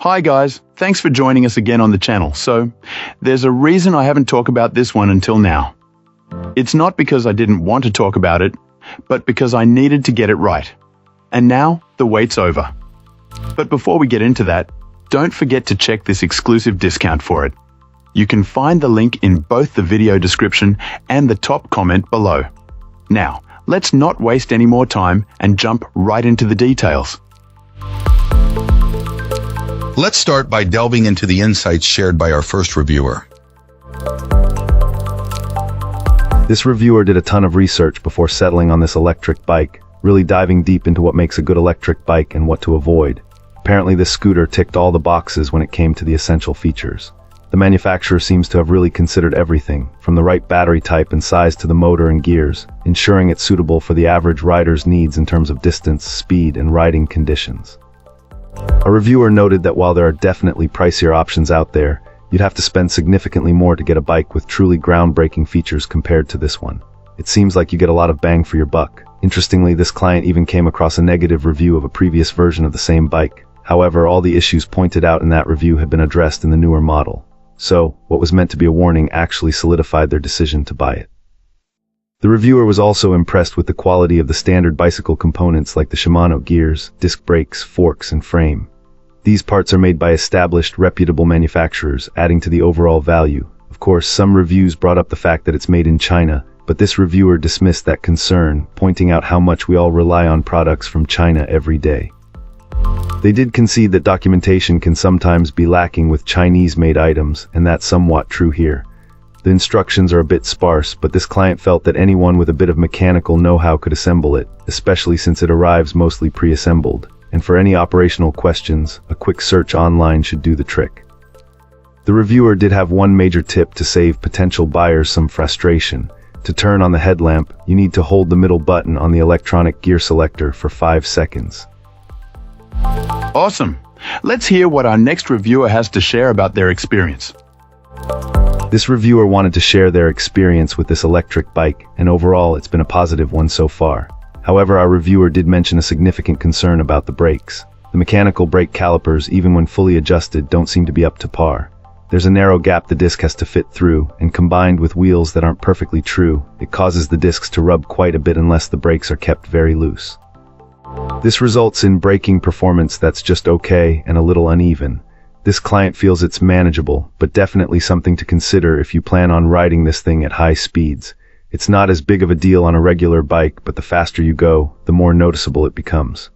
Hi guys, thanks for joining us again on the channel. So, there's a reason I haven't talked about this one until now. It's not because I didn't want to talk about it, but because I needed to get it right. And now, the wait's over. But before we get into that, don't forget to check this exclusive discount for it. You can find the link in both the video description and the top comment below. Now, let's not waste any more time and jump right into the details. Let's start by delving into the insights shared by our first reviewer. This reviewer did a ton of research before settling on this electric bike, really diving deep into what makes a good electric bike and what to avoid. Apparently this scooter ticked all the boxes when it came to the essential features. The manufacturer seems to have really considered everything, from the right battery type and size to the motor and gears, ensuring it's suitable for the average rider's needs in terms of distance, speed, and riding conditions. A reviewer noted that while there are definitely pricier options out there, you'd have to spend significantly more to get a bike with truly groundbreaking features compared to this one. It seems like you get a lot of bang for your buck. Interestingly, this client even came across a negative review of a previous version of the same bike. However, all the issues pointed out in that review had been addressed in the newer model. So, what was meant to be a warning actually solidified their decision to buy it. The reviewer was also impressed with the quality of the standard bicycle components like the Shimano gears, disc brakes, forks, and frame. These parts are made by established, reputable manufacturers, adding to the overall value. Of course, some reviews brought up the fact that it's made in China, but this reviewer dismissed that concern, pointing out how much we all rely on products from China every day. They did concede that documentation can sometimes be lacking with Chinese-made items, and that's somewhat true here. The instructions are a bit sparse, but this client felt that anyone with a bit of mechanical know-how could assemble it, especially since it arrives mostly pre-assembled. And for any operational questions, a quick search online should do the trick. The reviewer did have one major tip to save potential buyers some frustration. To turn on the headlamp, you need to hold the middle button on the electronic gear selector for 5 seconds. Awesome! Let's hear what our next reviewer has to share about their experience. This reviewer wanted to share their experience with this electric bike, and overall it's been a positive one so far. However, our reviewer did mention a significant concern about the brakes. The mechanical brake calipers, even when fully adjusted, don't seem to be up to par. There's a narrow gap the disc has to fit through, and combined with wheels that aren't perfectly true, it causes the discs to rub quite a bit unless the brakes are kept very loose. This results in braking performance that's just okay and a little uneven. This client feels it's manageable, but definitely something to consider if you plan on riding this thing at high speeds. It's not as big of a deal on a regular bike, but the faster you go, the more noticeable it becomes.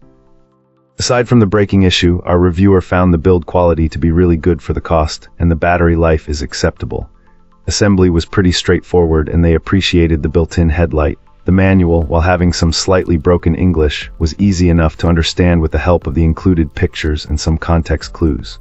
Aside from the braking issue, our reviewer found the build quality to be really good for the cost, and the battery life is acceptable. Assembly was pretty straightforward, and they appreciated the built-in headlight. The manual, while having some slightly broken English, was easy enough to understand with the help of the included pictures and some context clues.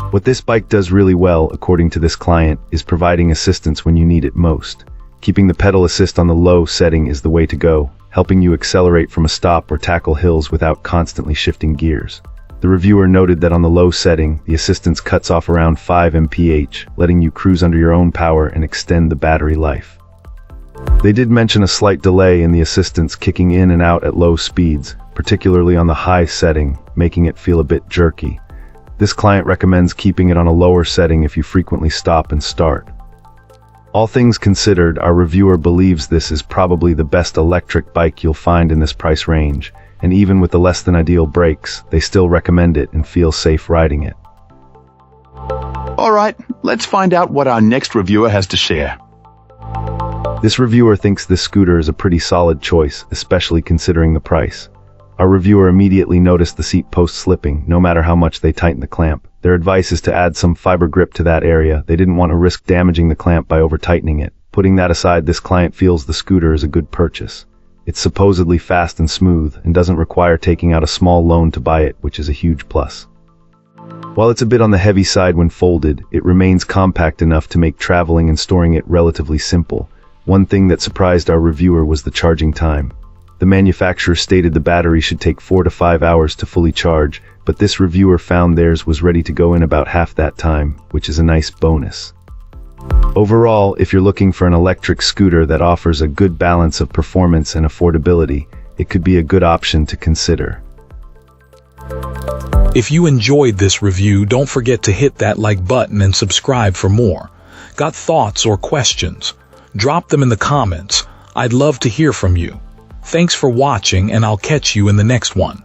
What this bike does really well, according to this client, is providing assistance when you need it most. Keeping the pedal assist on the low setting is the way to go, helping you accelerate from a stop or tackle hills without constantly shifting gears. The reviewer noted that on the low setting, the assistance cuts off around 5 mph, letting you cruise under your own power and extend the battery life. They did mention a slight delay in the assistance kicking in and out at low speeds, particularly on the high setting, making it feel a bit jerky. This client recommends keeping it on a lower setting if you frequently stop and start. All things considered, our reviewer believes this is probably the best electric bike you'll find in this price range, and even with the less than ideal brakes, they still recommend it and feel safe riding it. Alright, let's find out what our next reviewer has to share. This reviewer thinks this scooter is a pretty solid choice, especially considering the price. Our reviewer immediately noticed the seat post slipping, no matter how much they tighten the clamp. Their advice is to add some fiber grip to that area. They didn't want to risk damaging the clamp by over-tightening it. Putting that aside, this client feels the scooter is a good purchase. It's supposedly fast and smooth, and doesn't require taking out a small loan to buy it, which is a huge plus. While it's a bit on the heavy side when folded, it remains compact enough to make traveling and storing it relatively simple. One thing that surprised our reviewer was the charging time. The manufacturer stated the battery should take 4 to 5 hours to fully charge, but this reviewer found theirs was ready to go in about half that time, which is a nice bonus. Overall, if you're looking for an electric scooter that offers a good balance of performance and affordability, it could be a good option to consider. If you enjoyed this review, don't forget to hit that like button and subscribe for more. Got thoughts or questions? Drop them in the comments. I'd love to hear from you. Thanks for watching, and I'll catch you in the next one.